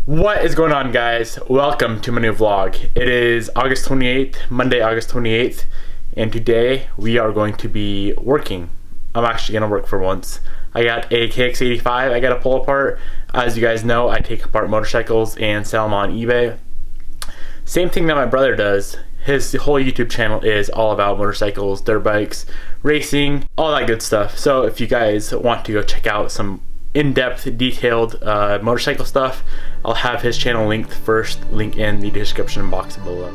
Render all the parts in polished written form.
What is going on, guys? Welcome to my new vlog. It is August 28th, Monday, August 28th, and today we are going to be working. I'm actually gonna work for once. I got a KX85 I gotta pull apart. As you guys know, I take apart motorcycles and sell them on eBay. Same thing that my brother does. His whole YouTube channel is all about motorcycles, dirt bikes, racing, all that good stuff. So if you guys want to go check out some in-depth, detailed motorcycle stuff, I'll have his channel linked first, link in the description box below.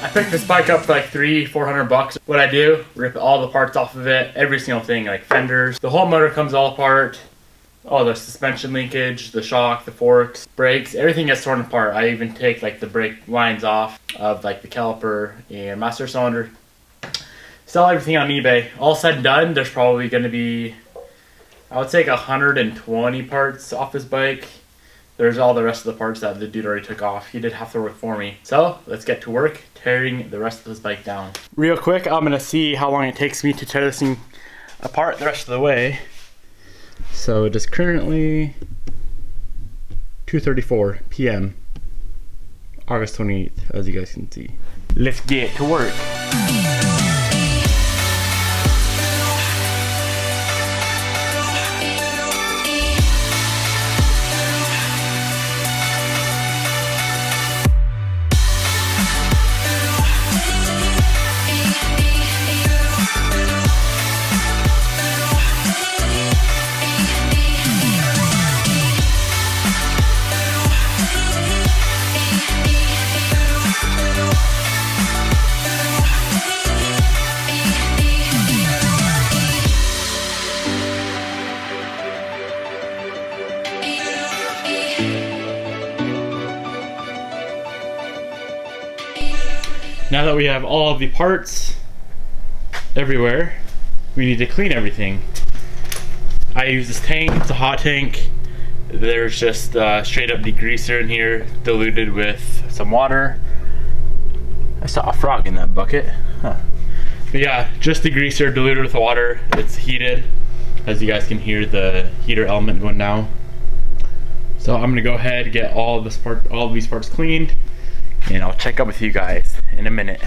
I picked this bike up for like $300-400. What I do, rip all the parts off of it, every single thing, like fenders. The whole motor comes all apart. All the suspension linkage, the shock, the forks, brakes, everything gets torn apart. I even take like the brake lines off of like the caliper and master cylinder. Sell everything on eBay. All said and done, there's probably going to be, I would say, 120 parts off this bike. There's all the rest of the parts that the dude already took off. He did half the work for me. So let's get to work tearing the rest of this bike down. Real quick, I'm gonna see how long it takes me to tear this thing apart the rest of the way. So it is currently 2:34 p.m. August 28th, as you guys can see. Let's get to work. Now that we have all of the parts everywhere, we need to clean everything. I use this tank, it's a hot tank. There's just straight up degreaser in here, diluted with some water. I saw a frog in that bucket. Huh. But yeah, just degreaser diluted with water. It's heated. As you guys can hear the heater element going down. So I'm gonna go ahead and get all of these parts cleaned, and I'll check up with you guys in a minute.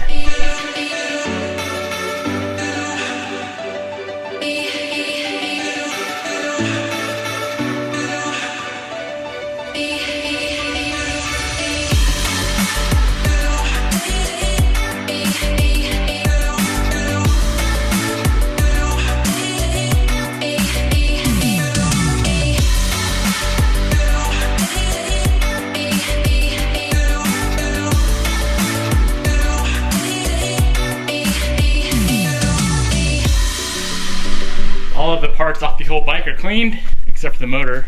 All of the parts off the whole bike are cleaned, except for the motor.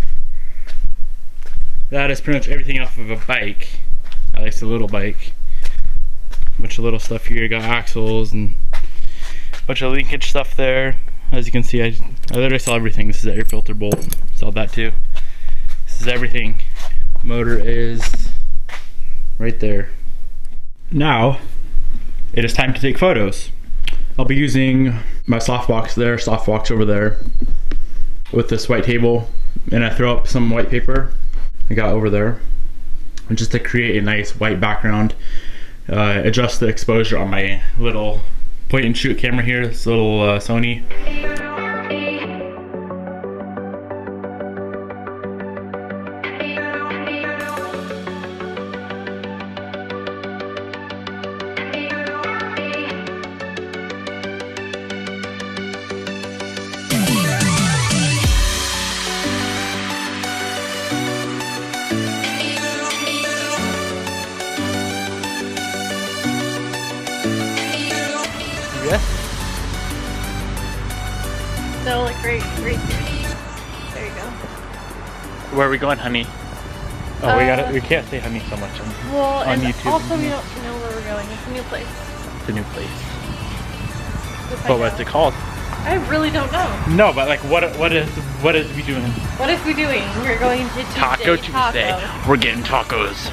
That is pretty much everything off of a bike, at least a little bike. A bunch of little stuff here, got axles and a bunch of linkage stuff there. As you can see, I literally saw everything. This is an air filter bolt, saw that too. This is everything. Motor is right there. Now, it is time to take photos. I'll be using my softbox there, softbox over there, with this white table, and I throw up some white paper I got over there, and just to create a nice white background. Adjust the exposure on my little point and shoot camera here, this little Sony. right here. There you go. Where are we going, honey? Oh, we can't say honey so much on YouTube. Also, we don't know where we're going. It's a new place. It's a new place. But what's it called? I really don't know. No, but like, what is we doing? What is we doing? We're going to Taco Tuesday. We're getting tacos.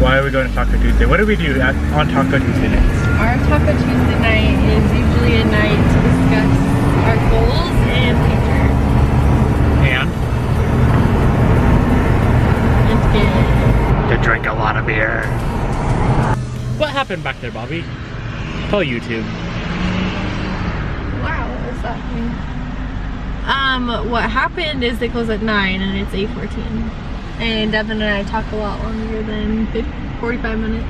Why are we going to Taco Tuesday? What do we do on Taco Tuesday nights? Our Taco Tuesday night is usually a night to discuss our goals and future. To drink a lot of beer. What happened back there, Bobby? Tell YouTube. Wow, what does that mean? What happened is they close at 9 and it's 8:14. And Devin and I talk a lot longer than 45 minutes.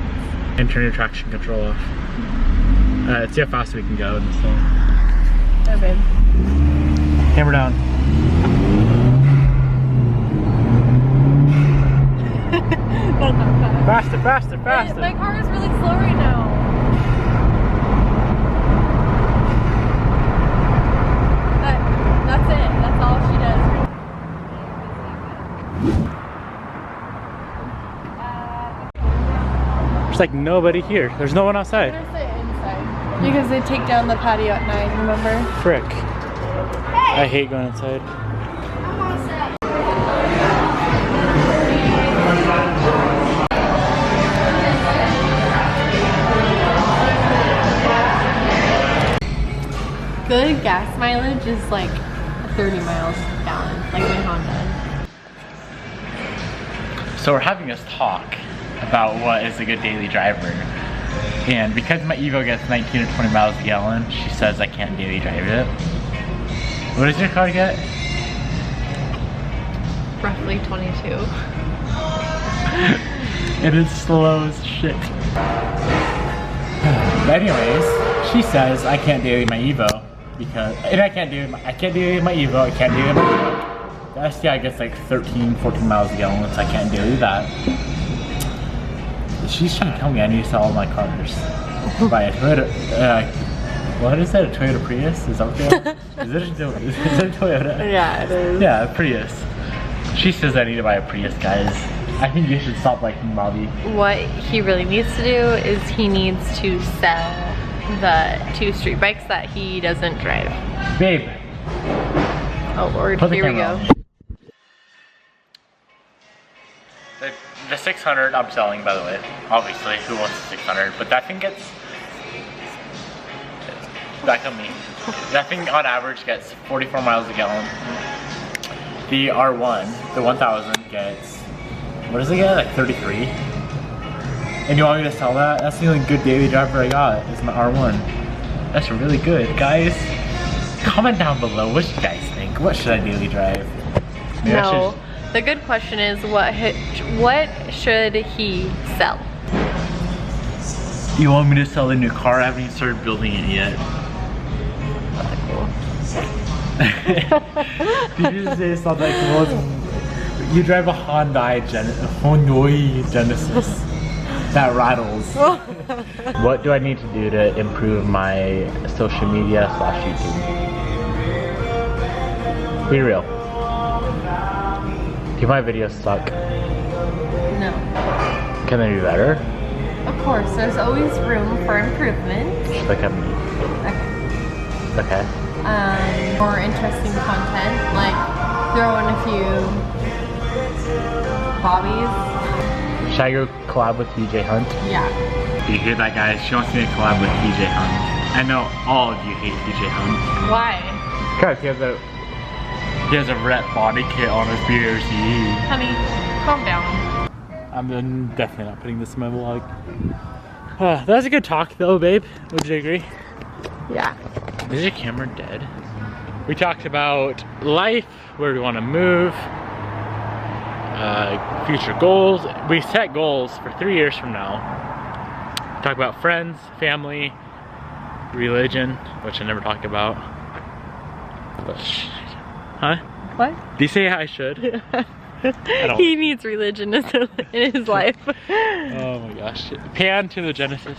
And turn your traction control off. See how fast we can go in this thing. Oh, babe. Hammer down. Not that fast. Faster, faster, faster. My car is really slow right now. That's it. That's all she does. There's like nobody here. There's no one outside. We're gonna sit inside. Because they take down the patio at 9, remember? Frick. I hate going inside. Good gas mileage is like 30 miles a gallon, like my Honda. So we're having this talk about what is a good daily driver. And because my Evo gets 19 or 20 miles a gallon, she says I can't daily drive it. What does your car get? Roughly 22. It is slow as shit. But anyways, she says I can't daily my Evo because, and I can't daily my Evo, I can't daily my truck. The STI gets like 13, 14 miles a gallon, so I can't daily that. She's trying to tell me I need to sell all my cars. Buy a Toyota, what is that, a Toyota Prius? Is that what they are? Is it a Toyota? Yeah, it is. Yeah, a Prius. She says I need to buy a Prius, guys. I think you should stop liking Bobby. What he really needs to do is he needs to sell the 2 street bikes that he doesn't drive. Babe. Oh Lord, here we go. The 600 I'm selling, by the way. Obviously, who wants the 600? But that thing gets... Back on me. That thing on average gets 44 miles a gallon. The R1, the 1000 gets... What does it get? Like 33? And you want me to sell that? That's the only good daily driver I got, is my R1. That's really good. Guys, comment down below what you guys think. What should I daily drive? Maybe No, the good question is what should he sell? You want me to sell the new car? I haven't even started building it yet. Did you just say it's not that cool? You drive a Hyundai Genesis that rattles. What do I need to do to improve my social media / YouTube? Be real. Do my videos suck? No. Can they be better? Of course, there's always room for improvement. Look at me. Okay. Okay. More interesting content, like throw in a few hobbies. Should I go collab with DJ Hunt? Yeah. Do you hear that, guys? She wants me to collab with DJ Hunt. I know all of you hate DJ Hunt. Why? Because he has a red body kit on his BRC. Honey, calm down. I'm definitely not putting this in my vlog. That was a good talk though, babe. Would you agree? Yeah. Is your camera dead? We talked about life, where we want to move, future goals. We set goals for 3 years from now. Talk about friends, family, religion, which I never talked about. But, huh? What? Do you say I should? He needs religion in his life. Oh my gosh. Pan to the Genesis.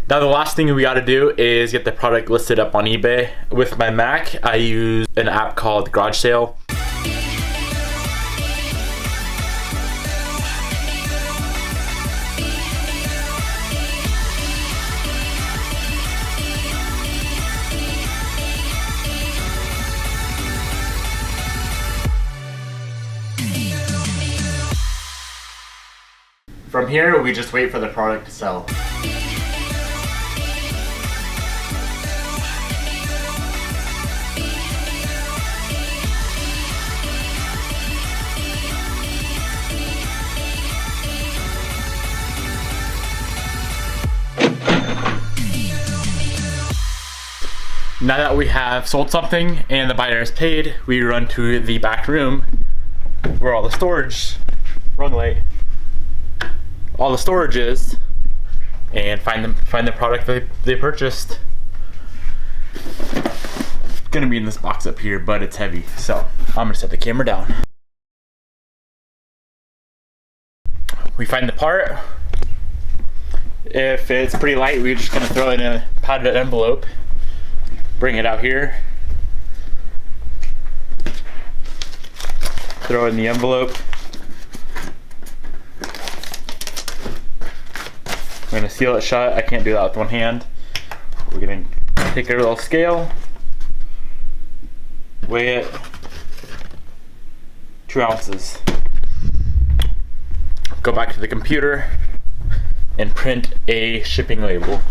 Now the last thing we got to do is get the product listed up on eBay. With my Mac, I use an app called Garage Sale. From here, we just wait for the product to sell. Now that we have sold something and the buyer is paid, we run to the back room where all the storage, all the storage is, and find the product they purchased. It's gonna be in this box up here, but it's heavy, so I'm gonna set the camera down. We find the part. If it's pretty light, we're just gonna throw it in a padded envelope. Bring it out here. Throw it in the envelope. I'm gonna seal it shut. I can't do that with one hand. We're gonna take a little scale, weigh it, 2 ounces. Go back to the computer and print a shipping label.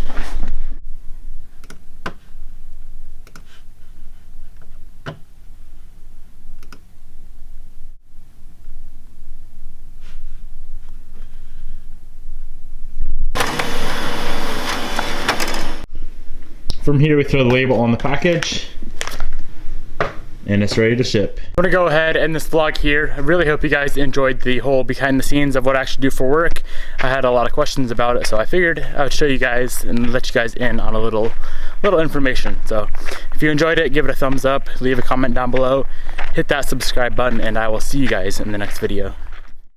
From here, we throw the label on the package, and it's ready to ship. I'm gonna go ahead and end this vlog here. I really hope you guys enjoyed the whole behind the scenes of what I actually do for work. I had a lot of questions about it, so I figured I would show you guys and let you guys in on a little information. So if you enjoyed it, give it a thumbs up, leave a comment down below, hit that subscribe button, and I will see you guys in the next video.